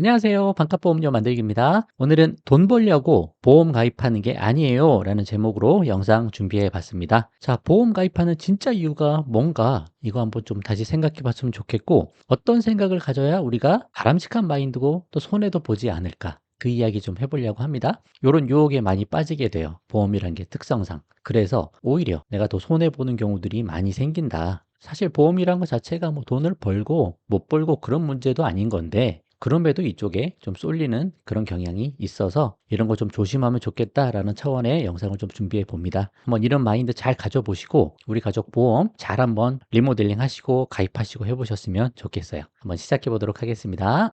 안녕하세요. 반값보험료 만들기입니다. 오늘은 돈 벌려고 보험 가입하는 게 아니에요 라는 제목으로 영상 준비해 봤습니다. 자, 보험 가입하는 진짜 이유가 뭔가 이거 한번 좀 다시 생각해 봤으면 좋겠고, 어떤 생각을 가져야 우리가 바람직한 마인드고 또 손해도 보지 않을까, 그 이야기 좀 해보려고 합니다. 요런 유혹에 많이 빠지게 돼요. 보험이란 게 특성상. 그래서 오히려 내가 더 손해보는 경우들이 많이 생긴다. 사실 보험이란 것 자체가 뭐 돈을 벌고 못 벌고 그런 문제도 아닌 건데, 그럼에도 이쪽에 좀 쏠리는 그런 경향이 있어서 이런 거 좀 조심하면 좋겠다라는 차원의 영상을 좀 준비해 봅니다. 한번 이런 마인드 잘 가져보시고 우리 가족 보험 잘 한번 리모델링 하시고 가입하시고 해보셨으면 좋겠어요. 한번 시작해 보도록 하겠습니다.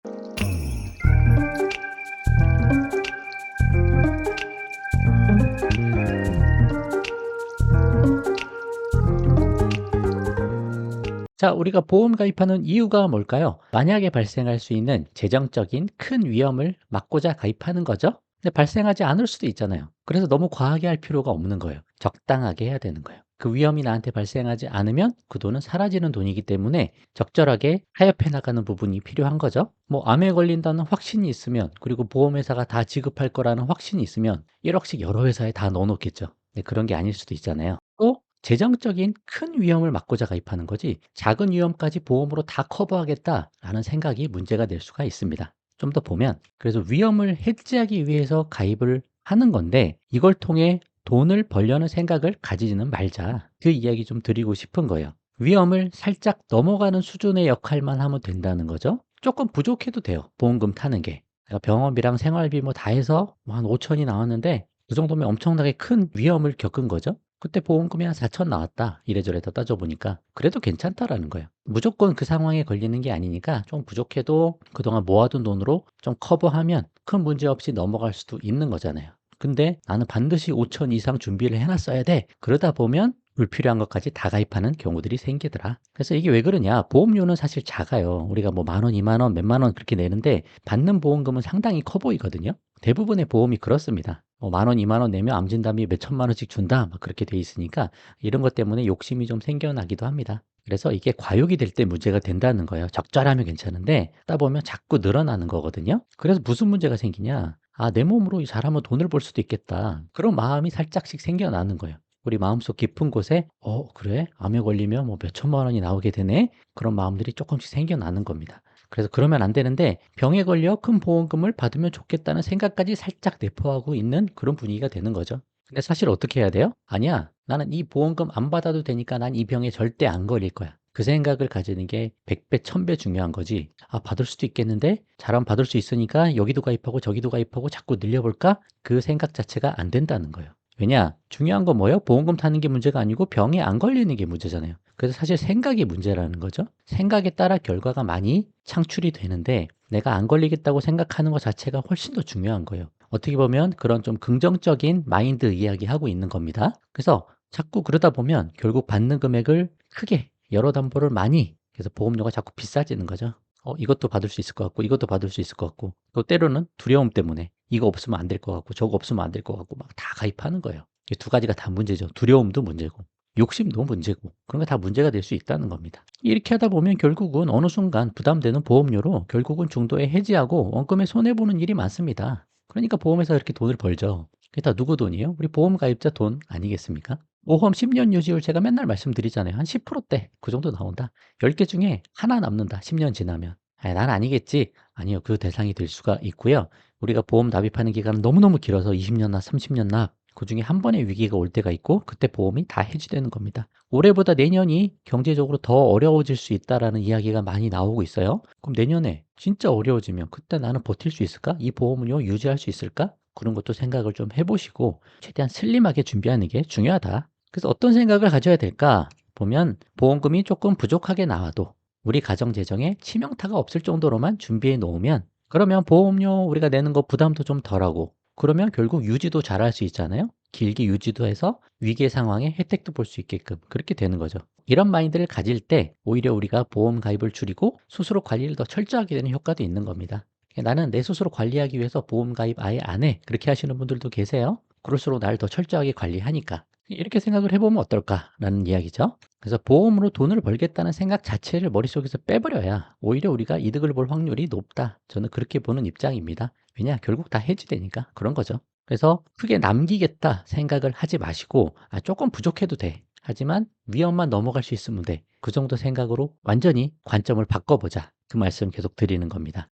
자, 우리가 보험 가입하는 이유가 뭘까요? 만약에 발생할 수 있는 재정적인 큰 위험을 막고자 가입하는 거죠. 근데 발생하지 않을 수도 있잖아요. 그래서 너무 과하게 할 필요가 없는 거예요. 적당하게 해야 되는 거예요. 그 위험이 나한테 발생하지 않으면 그 돈은 사라지는 돈이기 때문에 적절하게 타협해 나가는 부분이 필요한 거죠. 뭐 암에 걸린다는 확신이 있으면, 그리고 보험회사가 다 지급할 거라는 확신이 있으면 1억씩 여러 회사에 다 넣어놓겠죠. 근데 그런 게 아닐 수도 있잖아요. 또 재정적인 큰 위험을 막고자 가입하는 거지, 작은 위험까지 보험으로 다 커버하겠다라는 생각이 문제가 될 수가 있습니다. 좀 더 보면, 그래서 위험을 해지하기 위해서 가입을 하는 건데 이걸 통해 돈을 벌려는 생각을 가지지는 말자, 그 이야기 좀 드리고 싶은 거예요. 위험을 살짝 넘어가는 수준의 역할만 하면 된다는 거죠. 조금 부족해도 돼요, 보험금 타는 게. 내가 병원비랑 생활비 뭐 다 해서 뭐한 5천이 나왔는데 그 정도면 엄청나게 큰 위험을 겪은 거죠. 그때 보험금이 한 4천 나왔다, 이래저래 더 따져보니까 그래도 괜찮다라는 거예요. 무조건 그 상황에 걸리는 게 아니니까 좀 부족해도 그동안 모아둔 돈으로 좀 커버하면 큰 문제 없이 넘어갈 수도 있는 거잖아요. 근데 나는 반드시 5천 이상 준비를 해놨어야 돼, 그러다 보면 불필요한 것까지 다 가입하는 경우들이 생기더라. 그래서 이게 왜 그러냐, 보험료는 사실 작아요. 우리가 뭐 만 원, 2만 원, 몇만 원 그렇게 내는데 받는 보험금은 상당히 커 보이거든요. 대부분의 보험이 그렇습니다. 뭐 만 원, 2만 원 내면 암 진단비 몇 천만 원씩 준다, 막 그렇게 돼 있으니까 이런 것 때문에 욕심이 좀 생겨나기도 합니다. 그래서 이게 과욕이 될 때 문제가 된다는 거예요. 적절하면 괜찮은데 따 보면 자꾸 늘어나는 거거든요. 그래서 무슨 문제가 생기냐, 아, 내 몸으로 잘하면 돈을 벌 수도 있겠다, 그런 마음이 살짝씩 생겨나는 거예요. 우리 마음속 깊은 곳에 그래? 암에 걸리면 뭐 몇 천만 원이 나오게 되네? 그런 마음들이 조금씩 생겨나는 겁니다. 그래서 그러면 안 되는데, 병에 걸려 큰 보험금을 받으면 좋겠다는 생각까지 살짝 내포하고 있는 그런 분위기가 되는 거죠. 근데 사실 어떻게 해야 돼요? 아니야, 나는 이 보험금 안 받아도 되니까 난 이 병에 절대 안 걸릴 거야, 그 생각을 가지는 게 100배, 1000배 중요한 거지. 아, 받을 수도 있겠는데? 잘하면 받을 수 있으니까 여기도 가입하고 저기도 가입하고 자꾸 늘려볼까? 그 생각 자체가 안 된다는 거예요. 왜냐? 중요한 건 뭐예요? 보험금 타는 게 문제가 아니고 병에 안 걸리는 게 문제잖아요. 그래서 사실 생각이 문제라는 거죠. 생각에 따라 결과가 많이 창출이 되는데 내가 안 걸리겠다고 생각하는 것 자체가 훨씬 더 중요한 거예요. 어떻게 보면 그런 좀 긍정적인 마인드 이야기하고 있는 겁니다. 그래서 자꾸 그러다 보면 결국 받는 금액을 크게, 여러 담보를 많이, 그래서 보험료가 자꾸 비싸지는 거죠. 이것도 받을 수 있을 것 같고 이것도 받을 수 있을 것 같고, 또 때로는 두려움 때문에 이거 없으면 안 될 것 같고 저거 없으면 안 될 것 같고 막 다 가입하는 거예요. 이 두 가지가 다 문제죠. 두려움도 문제고 욕심도 문제고, 그런 거 다 문제가 될 수 있다는 겁니다. 이렇게 하다 보면 결국은 어느 순간 부담되는 보험료로 결국은 중도에 해지하고 원금에 손해보는 일이 많습니다. 그러니까 보험회사가 이렇게 돈을 벌죠. 그게 다 누구 돈이에요? 우리 보험 가입자 돈 아니겠습니까? 보험 10년 유지율 제가 맨날 말씀드리잖아요. 한 10%대 그 정도 나온다. 10개 중에 하나 남는다, 10년 지나면. 난 아니겠지. 아니요, 그 대상이 될 수가 있고요. 우리가 보험 납입하는 기간은 너무너무 길어서 20년 납, 30년 납, 그중에 한 번의 위기가 올 때가 있고 그때 보험이 다 해지되는 겁니다. 올해보다 내년이 경제적으로 더 어려워질 수 있다라는 이야기가 많이 나오고 있어요. 그럼 내년에 진짜 어려워지면 그때 나는 버틸 수 있을까? 이 보험은요, 유지할 수 있을까? 그런 것도 생각을 좀 해보시고 최대한 슬림하게 준비하는 게 중요하다. 그래서 어떤 생각을 가져야 될까? 보면 보험금이 조금 부족하게 나와도 우리 가정 재정에 치명타가 없을 정도로만 준비해 놓으면, 그러면 보험료 우리가 내는 거 부담도 좀 덜하고, 그러면 결국 유지도 잘할 수 있잖아요. 길게 유지도 해서 위기 상황에 혜택도 볼 수 있게끔 그렇게 되는 거죠. 이런 마인드를 가질 때 오히려 우리가 보험 가입을 줄이고 스스로 관리를 더 철저하게 되는 효과도 있는 겁니다. 나는 내 스스로 관리하기 위해서 보험 가입 아예 안 해, 그렇게 하시는 분들도 계세요. 그럴수록 나를 더 철저하게 관리하니까 이렇게 생각을 해보면 어떨까라는 이야기죠. 그래서 보험으로 돈을 벌겠다는 생각 자체를 머릿속에서 빼버려야 오히려 우리가 이득을 볼 확률이 높다. 저는 그렇게 보는 입장입니다. 왜냐? 결국 다 해지되니까 그런 거죠. 그래서 크게 남기겠다 생각을 하지 마시고 조금 부족해도 돼. 하지만 위험만 넘어갈 수 있으면 돼. 그 정도 생각으로 완전히 관점을 바꿔보자. 그 말씀 계속 드리는 겁니다.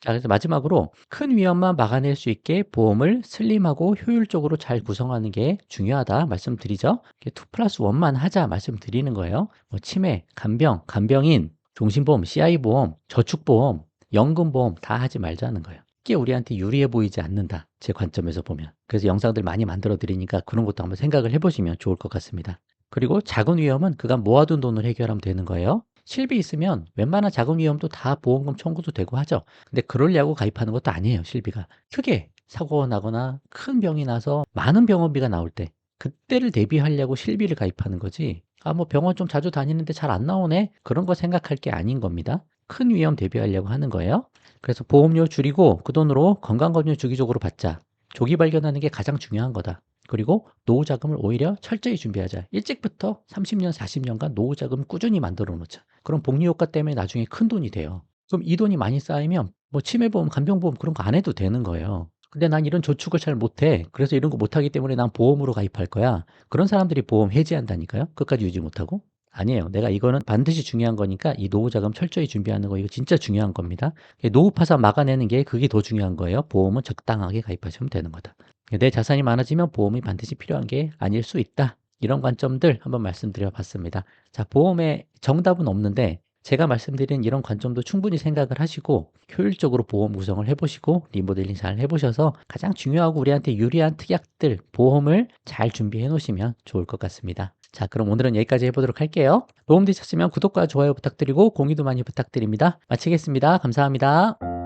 자, 그래서 마지막으로 큰 위험만 막아낼 수 있게 보험을 슬림하고 효율적으로 잘 구성하는 게 중요하다 말씀드리죠. 2 플러스 1만 하자 말씀드리는 거예요. 뭐 치매, 간병, 간병인, 종신보험, CI보험, 저축보험, 연금보험 다 하지 말자는 거예요. 이게 우리한테 유리해 보이지 않는다. 제 관점에서 보면. 그래서 영상들 많이 만들어 드리니까 그런 것도 한번 생각을 해보시면 좋을 것 같습니다. 그리고 작은 위험은 그간 모아둔 돈을 해결하면 되는 거예요. 실비 있으면 웬만한 작은 위험도 다 보험금 청구도 되고 하죠. 근데 그러려고 가입하는 것도 아니에요, 실비가. 크게 사고가 나거나 큰 병이 나서 많은 병원비가 나올 때 그때를 대비하려고 실비를 가입하는 거지. 뭐 병원 좀 자주 다니는데 잘 안 나오네. 그런 거 생각할 게 아닌 겁니다. 큰 위험 대비하려고 하는 거예요. 그래서 보험료 줄이고 그 돈으로 건강검진 주기적으로 받자. 조기 발견하는 게 가장 중요한 거다. 그리고 노후 자금을 오히려 철저히 준비하자. 일찍부터 30년, 40년간 노후 자금 꾸준히 만들어 놓자. 그럼 복리 효과 때문에 나중에 큰 돈이 돼요. 그럼 이 돈이 많이 쌓이면 뭐 치매보험, 간병보험 그런 거 안 해도 되는 거예요. 근데 난 이런 저축을 잘 못해. 그래서 이런 거 못하기 때문에 난 보험으로 가입할 거야. 그런 사람들이 보험 해지한다니까요. 끝까지 유지 못하고. 아니에요. 내가 이거는 반드시 중요한 거니까 이 노후 자금 철저히 준비하는 거 이거 진짜 중요한 겁니다. 노후 파산 막아내는 게 그게 더 중요한 거예요. 보험은 적당하게 가입하시면 되는 거다. 내 자산이 많아지면 보험이 반드시 필요한 게 아닐 수 있다. 이런 관점들 한번 말씀드려 봤습니다. 자, 보험의 정답은 없는데 제가 말씀드린 이런 관점도 충분히 생각을 하시고 효율적으로 보험 구성을 해보시고 리모델링 잘 해보셔서 가장 중요하고 우리한테 유리한 특약들, 보험을 잘 준비해 놓으시면 좋을 것 같습니다. 자, 그럼 오늘은 여기까지 해보도록 할게요. 도움 되셨으면 구독과 좋아요 부탁드리고 공유도 많이 부탁드립니다. 마치겠습니다. 감사합니다.